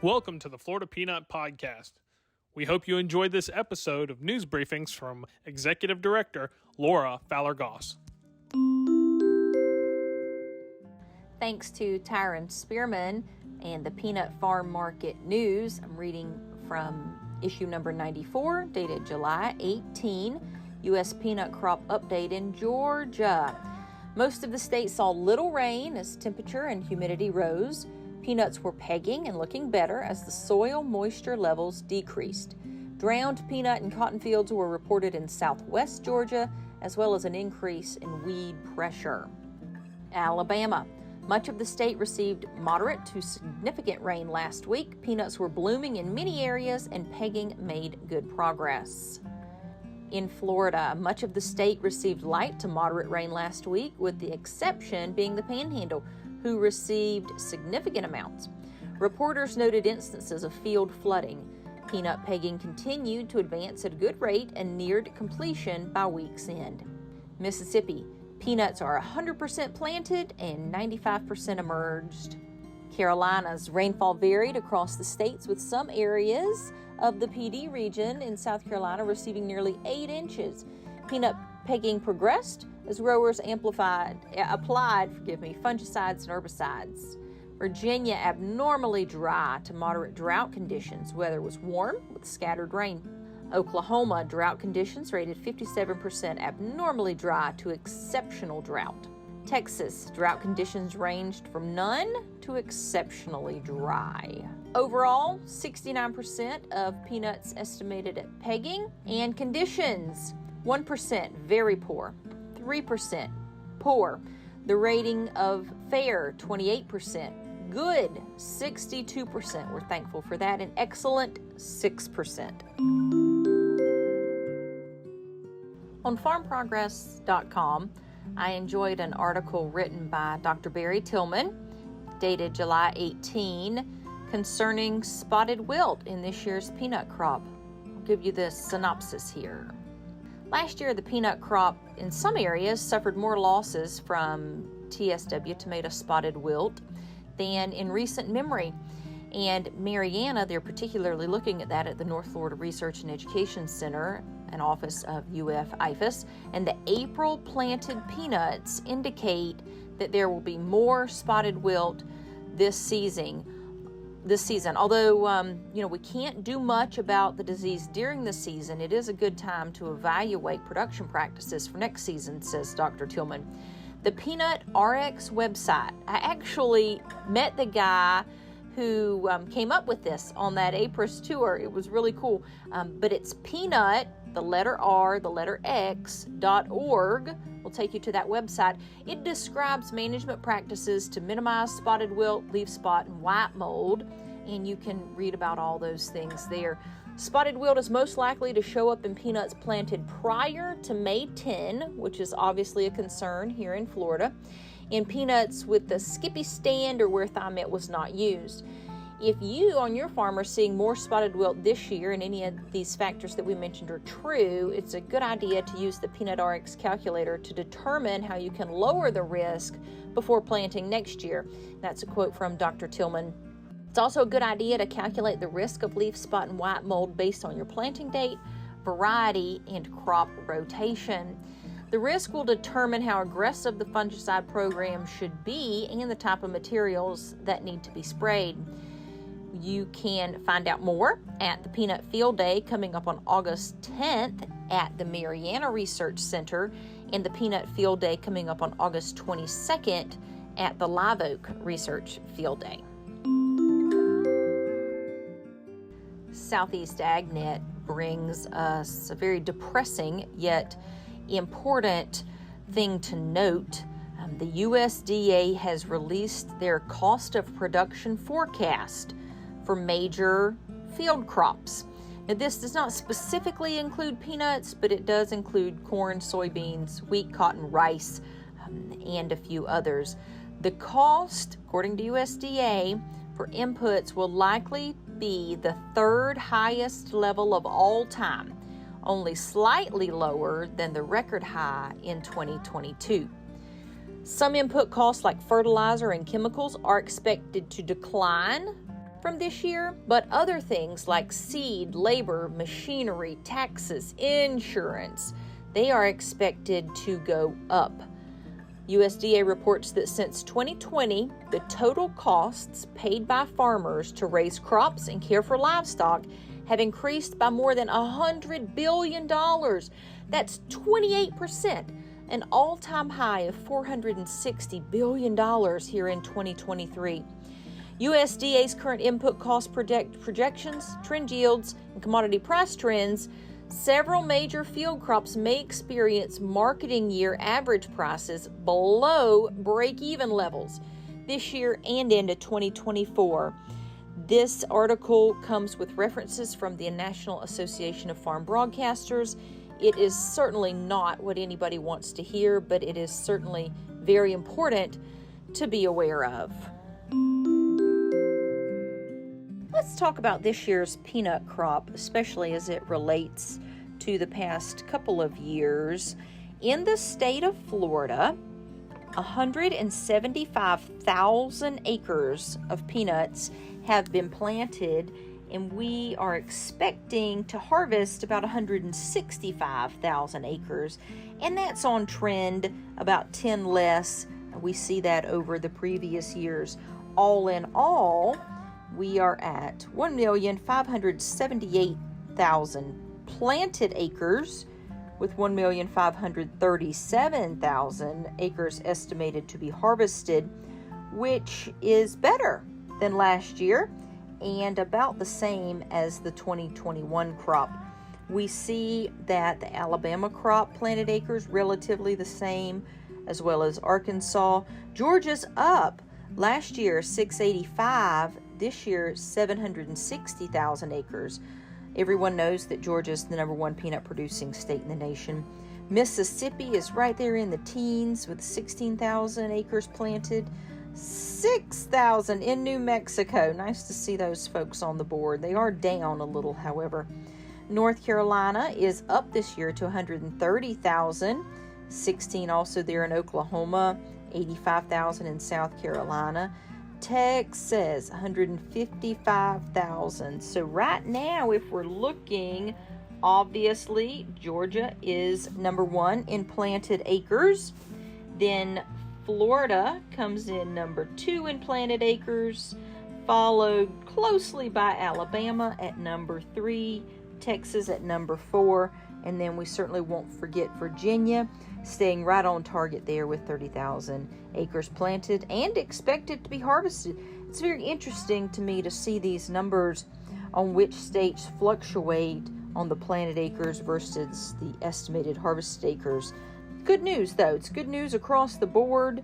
Welcome to the Florida Peanut Podcast. We hope you enjoyed this episode of news briefings from Executive Director Laura Fowler Goss. Thanks to Tyron Spearman and the Peanut Farm Market News. I'm reading from issue number 94, dated July 18, U.S. Peanut Crop Update in Georgia. Most of the state saw little rain as temperature and humidity rose. Peanuts were pegging and looking better as the soil moisture levels decreased. Drowned peanut and cotton fields were reported in southwest Georgia, as well as an increase in weed pressure. Alabama. Much of the state received moderate to significant rain last week. Peanuts were blooming in many areas and pegging made good progress. In Florida, much of the state received light to moderate rain last week, with the exception being the Panhandle, who received significant amounts. Reporters noted instances of field flooding. Peanut pegging continued to advance at a good rate and neared completion by week's end. Mississippi. Peanuts are 100% planted and 95% emerged. Carolinas. Rainfall varied across the states, with some areas of the PD region in South Carolina receiving nearly 8 inches. Peanut pegging progressed as growers applied fungicides and herbicides. Virginia. Abnormally dry to moderate drought conditions. Weather was warm with scattered rain. Oklahoma. Drought conditions rated 57% abnormally dry to exceptional drought. Texas. Drought conditions ranged from none to exceptionally dry. Overall, 69% of peanuts estimated at pegging, and conditions 1% very poor, 3% poor. The rating of fair 28%, good 62%. We're thankful for that, and excellent 6%. On farmprogress.com, I enjoyed an article written by Dr. Barry Tillman, dated July 18, concerning spotted wilt in this year's peanut crop. I'll give you the synopsis here. Last year, the peanut crop in some areas suffered more losses from TSW, tomato spotted wilt, than in recent memory. And Mariana, they're particularly looking at that at the North Florida Research and Education Center, an office of UF-IFAS, and the April planted peanuts indicate that there will be more spotted wilt this season. Although, we can't do much about the disease during the season, it is a good time to evaluate production practices for next season, says Dr. Tillman. The Peanut RX website, I actually met the guy who came up with this on that APRIS tour. It was really cool. But it's peanut, the letter R, the letter X.org. We'll take you to that website. It describes management practices to minimize spotted wilt, leaf spot, and white mold, and you can read about all those things there. Spotted wilt is most likely to show up in peanuts planted prior to May 10, which is obviously a concern here in Florida, in peanuts with the skippy stand or where thimet was not used. If you on your farm are seeing more spotted wilt this year and any of these factors that we mentioned are true, it's a good idea to use the Peanut RX calculator to determine how you can lower the risk before planting next year. That's a quote from Dr. Tillman. It's also a good idea to calculate the risk of leaf spot and white mold based on your planting date, variety, and crop rotation. The risk will determine how aggressive the fungicide program should be and the type of materials that need to be sprayed. You can find out more at the Peanut Field Day coming up on August 10th at the Mariana Research Center, and the Peanut Field Day coming up on August 22nd at the Live Oak Research Field Day. Southeast AgNet brings us a very depressing yet important thing to note. The USDA has released their cost of production forecast for major field crops. Now, this does not specifically include peanuts, but it does include corn, soybeans, wheat, cotton, rice, and a few others. The cost, according to USDA, for inputs will likely be the third highest level of all time, only slightly lower than the record high in 2022. Some input costs like fertilizer and chemicals are expected to decline from this year, but other things like seed, labor, machinery, taxes, insurance, they are expected to go up. USDA reports that since 2020, the total costs paid by farmers to raise crops and care for livestock have increased by more than $100 billion. That's 28%, an all-time high of $460 billion here in 2023. USDA's current input cost projections, trend yields, and commodity price trends, several major field crops may experience marketing year average prices below break-even levels this year and into 2024. This article comes with references from the National Association of Farm Broadcasters. It is certainly not what anybody wants to hear, but it is certainly very important to be aware of. Let's talk about this year's peanut crop, especially as it relates to the past couple of years. In the state of Florida, 175,000 acres of peanuts have been planted, and we are expecting to harvest about 165,000 acres, and that's on trend, about 10 less. We see that over the previous years. All in all, we are at 1,578,000 planted acres, with 1,537,000 acres estimated to be harvested, which is better than last year and about the same as the 2021 crop. We see that the Alabama crop planted acres relatively the same, as well as Arkansas. Georgia's up. Last year, 685. This year, 760,000 acres. Everyone knows that Georgia is the number one peanut producing state in the nation. Mississippi is right there in the teens with 16,000 acres planted. 6,000 in New Mexico. Nice to see those folks on the board. They are down a little, however. North Carolina is up this year to 130,000. 16 also there in Oklahoma. 85,000 in South Carolina. Texas, 155,000. So right now, if we're looking, obviously, Georgia is number one in planted acres. Then Florida comes in number two in planted acres, followed closely by Alabama at number three, Texas at number four, and then we certainly won't forget Virginia, staying right on target there with 30,000 acres planted and expected to be harvested. It's very interesting to me to see these numbers on which states fluctuate on the planted acres versus the estimated harvested acres. Good news, though. It's good news across the board.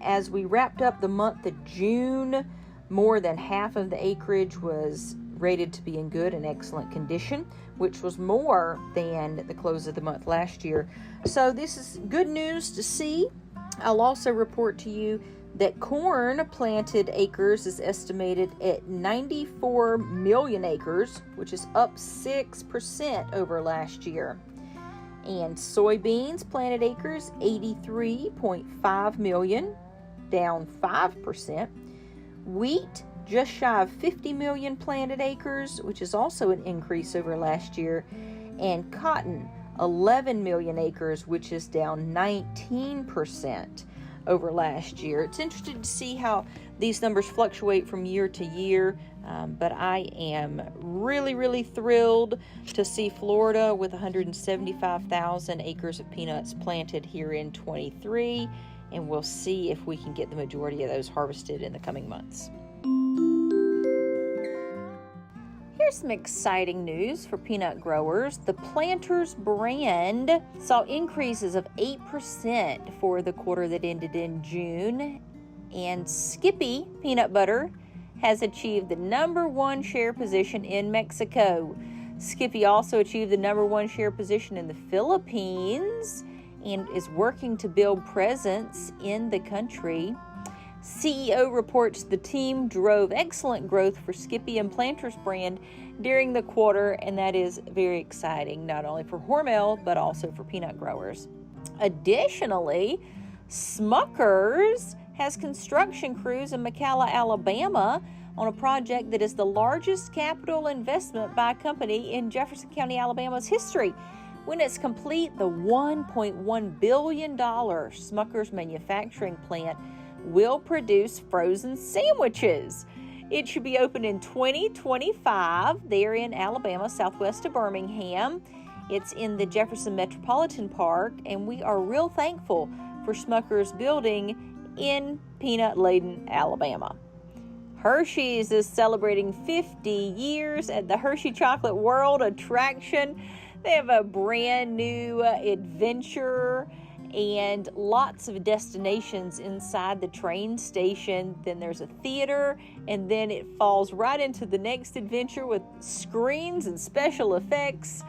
As we wrapped up the month of June, more than half of the acreage was rated to be in good and excellent condition, which was more than the close of the month last year. So this is good news to see. I'll also report to you that corn planted acres is estimated at 94 million acres, which is up 6% over last year. And soybeans planted acres, 83.5 million, down 5%. Wheat, just shy of 50 million planted acres, which is also an increase over last year. And cotton, 11 million acres, which is down 19% over last year. It's interesting to see how these numbers fluctuate from year to year, but I am really thrilled to see Florida with 175,000 acres of peanuts planted here in 23, and we'll see if we can get the majority of those harvested in the coming months. Here's some exciting news for peanut growers. The Planters brand saw increases of 8% for the quarter that ended in June, and Skippy peanut butter has achieved the number one share position in Mexico. Skippy also achieved the number one share position in the Philippines and is working to build presence in the country. CEO reports the team drove excellent growth for Skippy and Planters brand during the quarter, and that is very exciting, not only for Hormel, but also for peanut growers. Additionally, Smucker's has construction crews in McCalla, Alabama, on a project that is the largest capital investment by a company in Jefferson County, Alabama's history. When it's complete, the $1.1 billion Smucker's manufacturing plant will produce frozen sandwiches. It should be open in 2025 there in Alabama, southwest of Birmingham. It's in the Jefferson Metropolitan Park, and we are real thankful for Smucker's building in peanut-laden Alabama. Hershey's is celebrating 50 years at the Hershey Chocolate World attraction. They have a brand new adventure and lots of destinations inside the train station. Then there's a theater, and then it falls right into the next adventure with screens and special effects.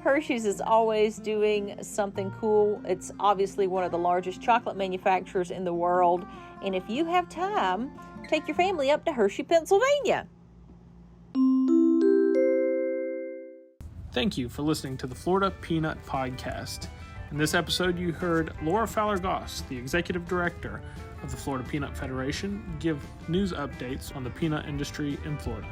Hershey's is always doing something cool. It's obviously one of the largest chocolate manufacturers in the world. And if you have time, take your family up to Hershey, Pennsylvania. Thank you for listening to the Florida Peanut Podcast. In this episode, you heard Laura Fowler Goss, the Executive Director of the Florida Peanut Federation, give news updates on the peanut industry in Florida.